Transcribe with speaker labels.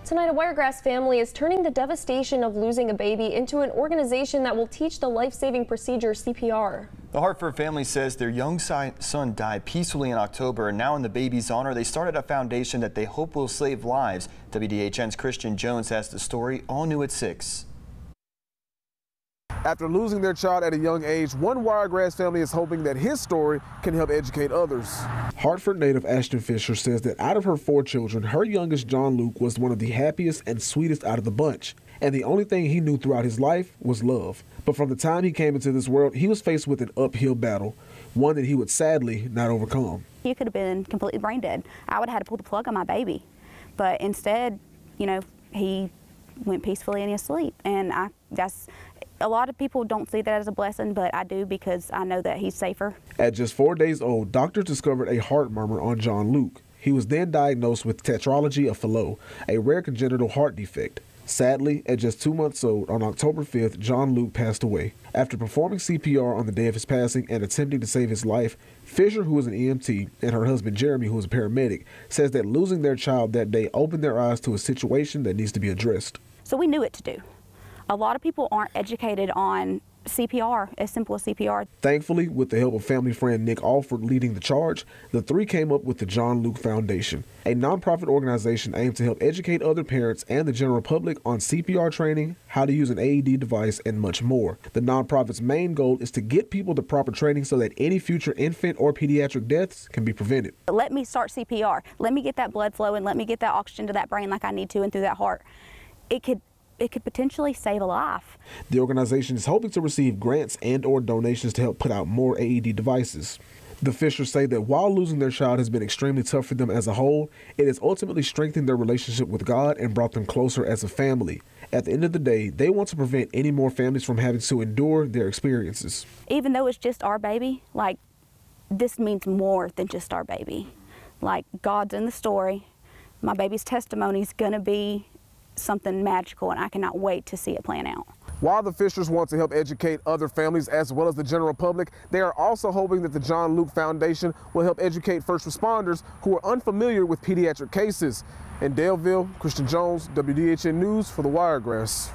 Speaker 1: Tonight, a Wiregrass family is turning the devastation of losing a baby into an organization that will teach the life-saving procedure CPR.
Speaker 2: The Hartford family says their young son died peacefully in October, and now in the baby's honor, they started a foundation that they hope will save lives. WDHN's Christian Jones has the story all new at 6.
Speaker 3: After losing their child at a young age, one Wiregrass family is hoping that his story can help educate others. Hartford native Ashton Fisher says that out of her 4 children, her youngest, John Luke, was one of the happiest and sweetest out of the bunch. And the only thing he knew throughout his life was love. But from the time he came into this world, he was faced with an uphill battle, one that he would sadly not overcome.
Speaker 4: He could have been completely brain dead. I would have had to pull the plug on my baby. But instead, you know, he went peacefully in his sleep. And a lot of people don't see that as a blessing, but I do, because I know that he's safer. At
Speaker 3: just 4 days old, doctors discovered a heart murmur on John Luke. He was then diagnosed with tetralogy of Fallot, a rare congenital heart defect. Sadly, at just 2 months old, on October 5th, John Luke passed away. After performing CPR on the day of his passing and attempting to save his life, Fisher, who is an EMT, and her husband Jeremy, who is a paramedic, says that losing their child that day opened their eyes to a situation that needs to be addressed.
Speaker 4: So we knew what to do. A lot of people aren't educated on CPR, as simple as CPR.
Speaker 3: Thankfully, with the help of family friend Nick Alford leading the charge, the 3 came up with the John Luke Foundation, a nonprofit organization aimed to help educate other parents and the general public on CPR training, how to use an AED device, and much more. The nonprofit's main goal is to get people the proper training so that any future infant or pediatric deaths can be prevented.
Speaker 4: Let me start CPR. Let me get that blood flow and let me get that oxygen to that brain like I need to and through that heart. It could potentially save a life.
Speaker 3: The organization is hoping to receive grants and/or donations to help put out more AED devices. The Fishers say that while losing their child has been extremely tough for them as a whole, it has ultimately strengthened their relationship with God and brought them closer as a family. At the end of the day, they want to prevent any more families from having to endure their experiences.
Speaker 4: Even though it's just our baby, like, this means more than just our baby. Like, God's in the story. My baby's testimony is going to be something magical, and I cannot wait to see it plan out.
Speaker 3: While the Fishers want to help educate other families as well as the general public, they are also hoping that the John Luke Foundation will help educate first responders who are unfamiliar with pediatric cases. In Daleville, Christian Jones, WDHN News for the Wiregrass.